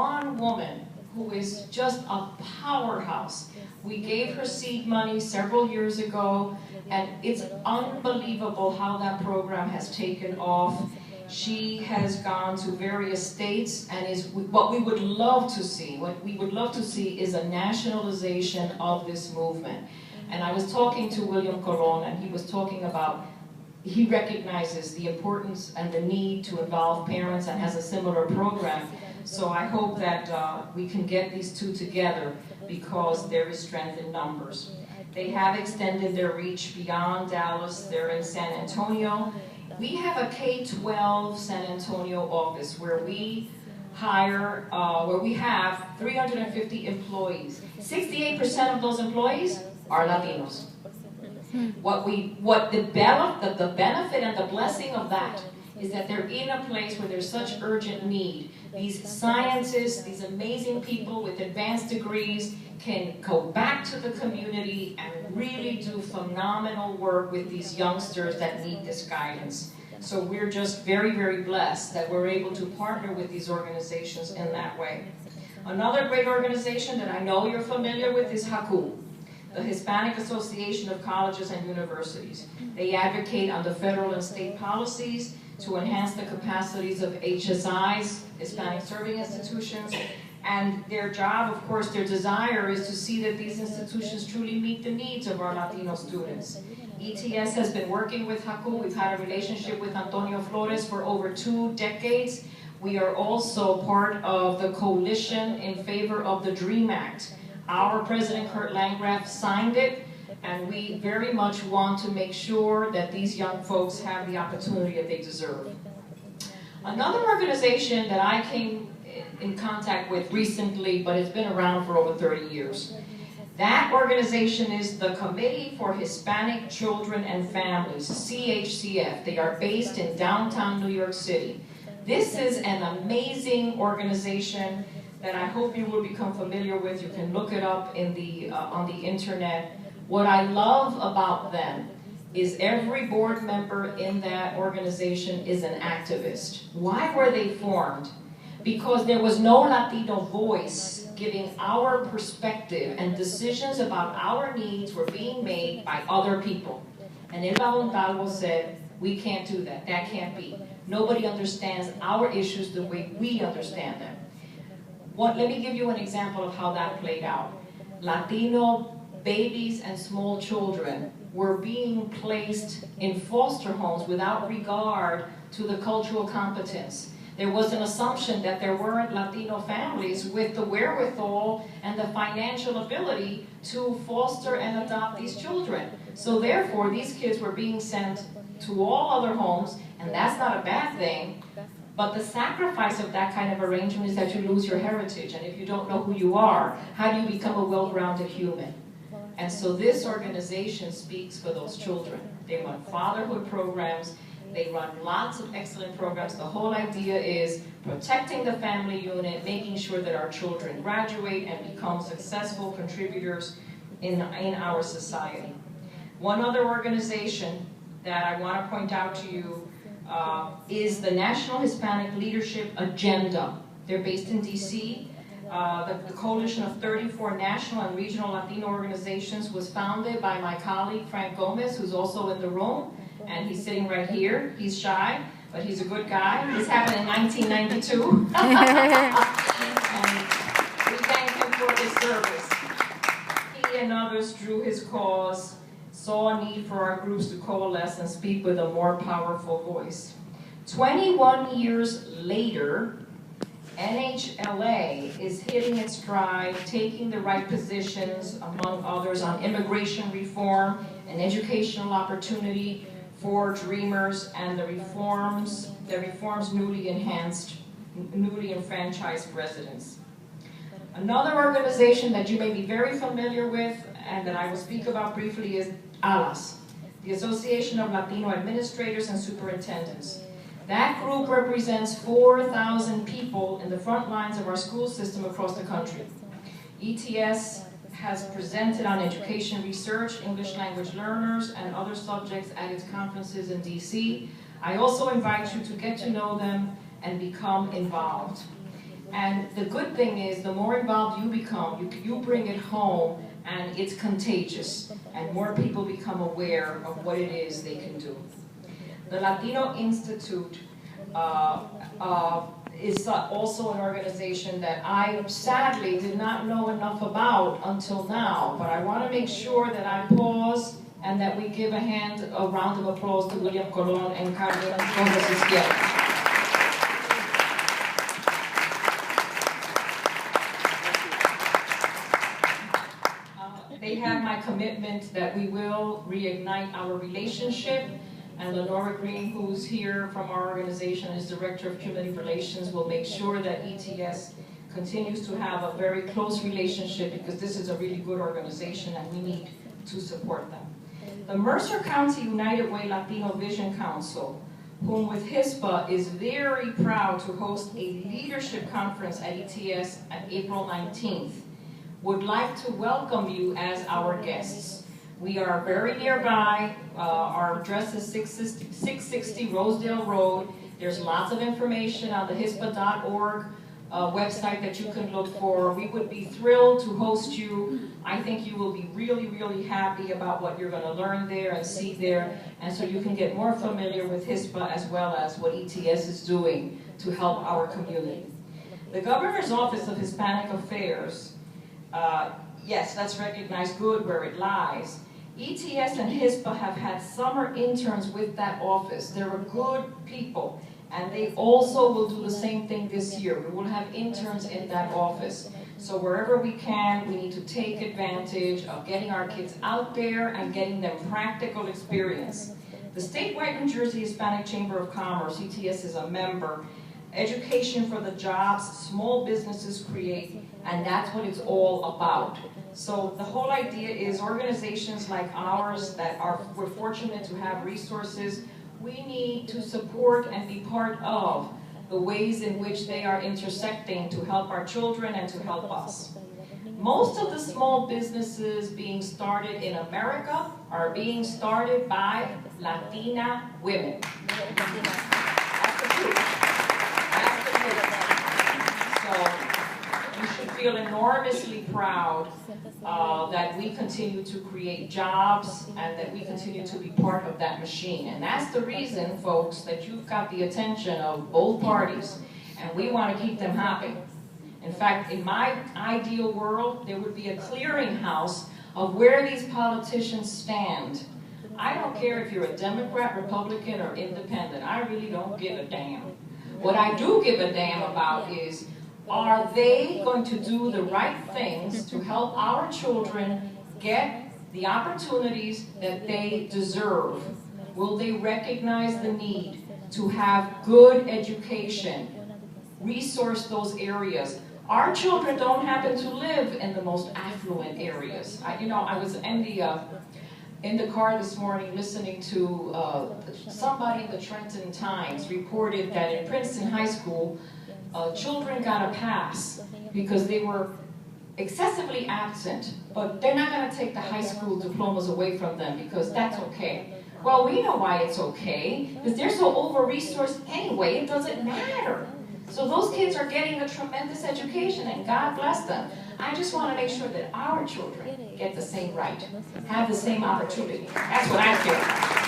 one woman who is just a powerhouse. We gave her seed money several years ago, and it's unbelievable how that program has taken off. She has gone to various states and is what we would love to see. What we would love to see is a nationalization of this movement. And I was talking to William Colon, and he was talking about, he recognizes the importance and the need to involve parents and has a similar program. So I hope that we can get these two together because there is strength in numbers. They have extended their reach beyond Dallas. They're in San Antonio. We have a K-12 San Antonio office where we hire, where we have 350 employees. 68% of those employees are Latinos. The benefit and the blessing of that is that they're in a place where there's such urgent need. These scientists, these amazing people with advanced degrees can go back to the community and really do phenomenal work with these youngsters that need this guidance. So we're just very, very blessed that we're able to partner with these organizations in that way. Another great organization that I know you're familiar with is HACU, the Hispanic Association of Colleges and Universities. They advocate on the federal and state policies to enhance the capacities of HSIs, Hispanic Serving Institutions, and their job, of course, their desire is to see that these institutions truly meet the needs of our Latino students. ETS has been working with HACU. We've had a relationship with Antonio Flores for over 2 decades. We are also part of the coalition in favor of the DREAM Act. Our President Kurt Landgraf signed it, and we very much want to make sure that these young folks have the opportunity that they deserve. Another organization that I came in contact with recently, but it's been around for over 30 years. That organization is the Committee for Hispanic Children and Families, CHCF. They are based in downtown New York City. This is an amazing organization that I hope you will become familiar with. You can look it up in on the internet. What I love about them is every board member in that organization is an activist. Why were they formed? Because there was no Latino voice giving our perspective, and decisions about our needs were being made by other people. And Eva Montalvo said, we can't do that, that can't be. Nobody understands our issues the way we understand them. Let me give you an example of how that played out. Latino babies and small children were being placed in foster homes without regard to the cultural competence. There was an assumption that there weren't Latino families with the wherewithal and the financial ability to foster and adopt these children. So therefore, these kids were being sent to all other homes, and that's not a bad thing. But the sacrifice of that kind of arrangement is that you lose your heritage, and if you don't know who you are, how do you become a well-rounded human? And so this organization speaks for those children. They run fatherhood programs. They run lots of excellent programs. The whole idea is protecting the family unit, making sure that our children graduate and become successful contributors in our society. One other organization that I want to point out to you is the National Hispanic Leadership Agenda. They're based in DC. The coalition of 34 national and regional Latino organizations was founded by my colleague Frank Gomez, who's also in the room. And he's sitting right here. He's shy, but he's a good guy. This happened in 1992. And we thank him for his service. He and others drew his cause, saw a need for our groups to coalesce and speak with a more powerful voice. 21 years later, NHLA is hitting its stride, taking the right positions, among others, on immigration reform and educational opportunity for dreamers, and the reforms newly enfranchised residents. Another organization that you may be very familiar with and that I will speak about briefly is ALAS, the Association of Latino Administrators and Superintendents. That group represents 4,000 people in the front lines of our school system across the country. ETS has presented on education research, English language learners, and other subjects at its conferences in DC. I also invite you to get to know them and become involved. And the good thing is, the more involved you become, you bring it home, and it's contagious, and more people become aware of what it is they can do. The Latino Institute is also an organization that I sadly did not know enough about until now, but I want to make sure that I pause and that we give a round of applause to William Colon and Carmen Gómez Izquierdo. They have my commitment that we will reignite our relationship, and Lenora Green, who's here from our organization as Director of Community Relations, will make sure that ETS continues to have a very close relationship, because this is a really good organization and we need to support them. The Mercer County United Way Latino Vision Council, whom with HISPA is very proud to host a leadership conference at ETS on April 19th, would like to welcome you as our guests. We are very nearby. Our address is 660 Rosedale Road. There's lots of information on the hispa.org website that you can look for. We would be thrilled to host you. I think you will be really, really happy about what you're going to learn there and see there, and so you can get more familiar with HISPA as well as what ETS is doing to help our community. The Governor's Office of Hispanic Affairs, yes, let's recognize good where it lies. ETS and HISPA have had summer interns with that office. They're good people, and they also will do the same thing this year. We will have interns in that office. So wherever we can, we need to take advantage of getting our kids out there and getting them practical experience. The statewide New Jersey Hispanic Chamber of Commerce, ETS is a member, education for the jobs small businesses create, and that's what it's all about. So the whole idea is organizations like ours that we're fortunate to have resources, we need to support and be part of the ways in which they are intersecting to help our children and to help us. Most of the small businesses being started in America are being started by Latina women. That's the truth. That's the truth. So we should feel enormously proud that we continue to create jobs and that we continue to be part of that machine. And that's the reason, folks, that you've got the attention of both parties, and we want to keep them happy. In fact, in my ideal world, there would be a clearinghouse of where these politicians stand. I don't care if you're a Democrat, Republican, or Independent. I really don't give a damn. What I do give a damn about is, are they going to do the right things to help our children get the opportunities that they deserve? Will they recognize the need to have good education, resource those areas? Our children don't happen to live in the most affluent areas. I was in the car this morning listening to somebody in the Trenton Times reported that in Princeton High School, children got a pass because they were excessively absent, but they're not going to take the high school diplomas away from them because that's okay. Well, we know why it's okay, because they're so over-resourced anyway, it doesn't matter. So those kids are getting a tremendous education, and God bless them. I just want to make sure that our children get the same right, have the same opportunity. That's what I care about.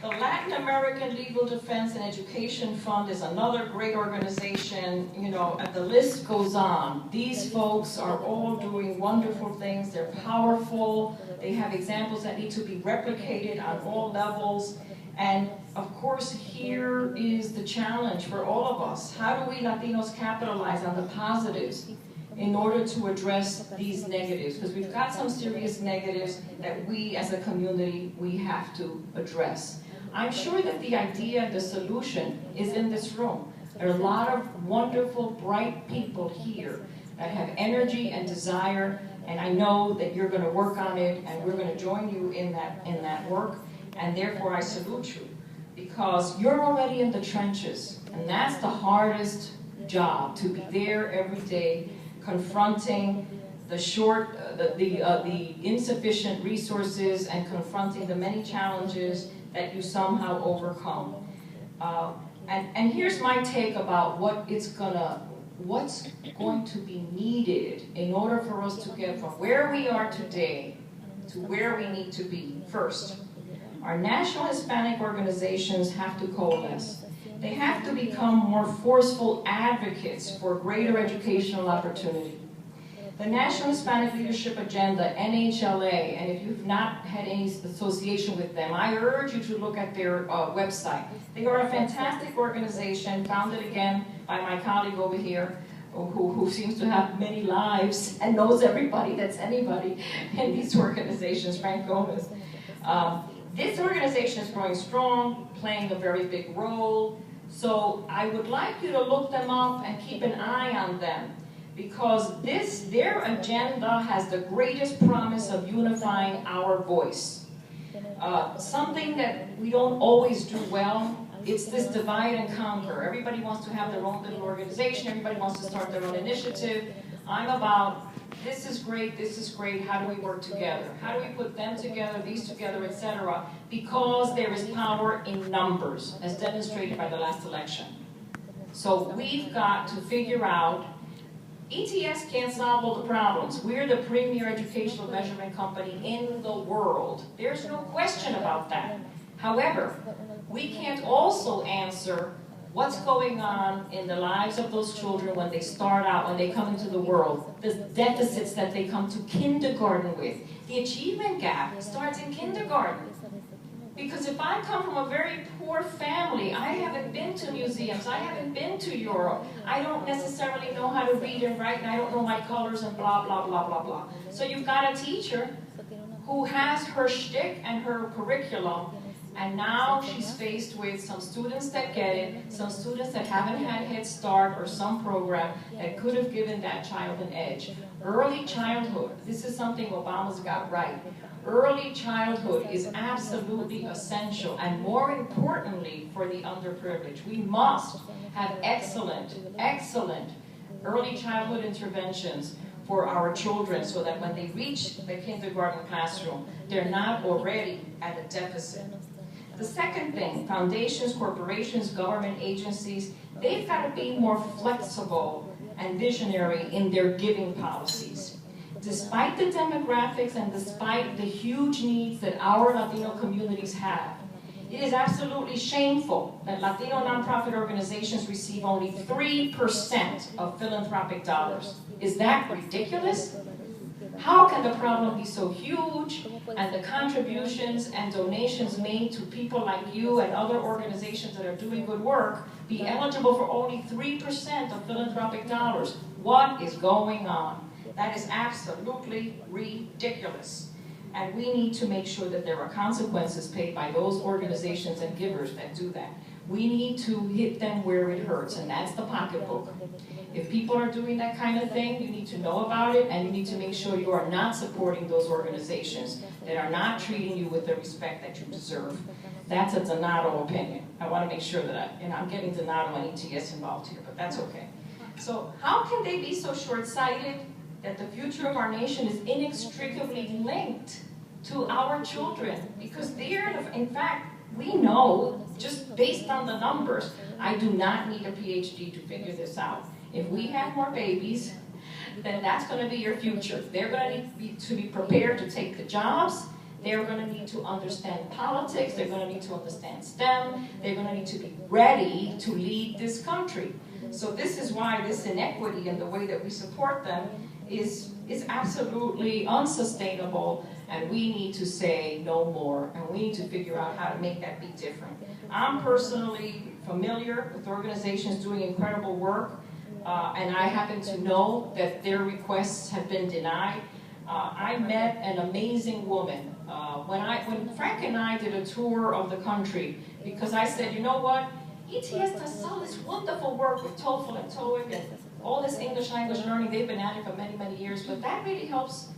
The Latin American Legal Defense and Education Fund is another great organization, and the list goes on. These folks are all doing wonderful things. They're powerful. They have examples that need to be replicated on all levels. And of course, here is the challenge for all of us. How do we Latinos capitalize on the positives in order to address these negatives? Because we've got some serious negatives that we as a community, we have to address. I'm sure that the idea and the solution is in this room. There are a lot of wonderful, bright people here that have energy and desire, and I know that you're going to work on it, and we're going to join you in that work, and therefore I salute you, because you're already in the trenches, and that's the hardest job, to be there every day, confronting the insufficient resources and confronting the many challenges that you somehow overcome. And here's my take about what's going to be needed in order for us to get from where we are today to where we need to be. First, our national Hispanic organizations have to coalesce. They have to become more forceful advocates for greater educational opportunity. The National Hispanic Leadership Agenda, NHLA, and if you've not had any association with them, I urge you to look at their website. They are a fantastic organization, founded again by my colleague over here, who seems to have many lives and knows everybody that's anybody in these organizations, Frank Gomez. This organization is growing strong, playing a very big role, so I would like you to look them up and keep an eye on them, because their agenda has the greatest promise of unifying our voice. Something that we don't always do well, it's this divide and conquer. Everybody wants to have their own little organization, everybody wants to start their own initiative. I'm about, this is great, how do we work together? How do we put them together, these together, etc.? Because there is power in numbers, as demonstrated by the last election. So we've got to figure out, ETS can't solve all the problems. We're the premier educational measurement company in the world. There's no question about that. However, we can't also answer what's going on in the lives of those children when they start out, when they come into the world, the deficits that they come to kindergarten with. The achievement gap starts in kindergarten. Because if I come from a very poor family, I haven't been to museums, I haven't been to Europe, I don't necessarily know how to read and write, and I don't know my colors and blah, blah, blah, blah, blah. So you've got a teacher who has her shtick and her curriculum, and now she's faced with some students that get it, some students that haven't had Head Start or some program that could have given that child an edge. Early childhood, this is something Obama's got right. Early childhood is absolutely essential, and more importantly for the underprivileged. We must have excellent early childhood interventions for our children so that when they reach the kindergarten classroom, they're not already at a deficit. The second thing, foundations, corporations, government agencies, they've got to be more flexible and visionary in their giving policies. Despite the demographics and despite the huge needs that our Latino communities have, it is absolutely shameful that Latino nonprofit organizations receive only 3% of philanthropic dollars. Is that ridiculous? How can the problem be so huge and the contributions and donations made to people like you and other organizations that are doing good work be eligible for only 3% of philanthropic dollars? What is going on? That is absolutely ridiculous. And we need to make sure that there are consequences paid by those organizations and givers that do that. We need to hit them where it hurts, and that's the pocketbook. If people are doing that kind of thing, you need to know about it, and you need to make sure you are not supporting those organizations that are not treating you with the respect that you deserve. That's a Donato opinion. I want to make sure that I'm getting Donato and ETS involved here, but that's okay. So how can they be so short-sighted that the future of our nation is inextricably linked to our children? Because they're, in fact, we know, just based on the numbers, I do not need a PhD to figure this out. If we have more babies, then that's going to be your future. They're going to need to be prepared to take the jobs. They're going to need to understand politics. They're going to need to understand STEM. They're going to need to be ready to lead this country. So this is why this inequity in the way that we support them is absolutely unsustainable, and we need to say no more, and we need to figure out how to make that be different. I'm personally familiar with organizations doing incredible work, and I happen to know that their requests have been denied. I met an amazing woman when Frank and I did a tour of the country, because I said, you know what, ETS does all this wonderful work with TOEFL and TOEIC and all this English language learning. They've been at it for many, many years, but that really helps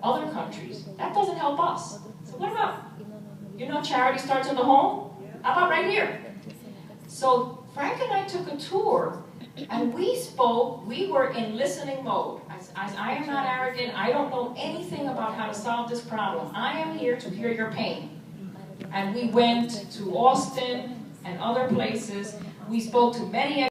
other countries. That doesn't help us. So what about, you know, charity starts in the home? How about right here? So Frank and I took a tour, and we spoke. We were in listening mode. I am not arrogant. I don't know anything about how to solve this problem. I am here to hear your pain. And we went to Austin and other places. We spoke to many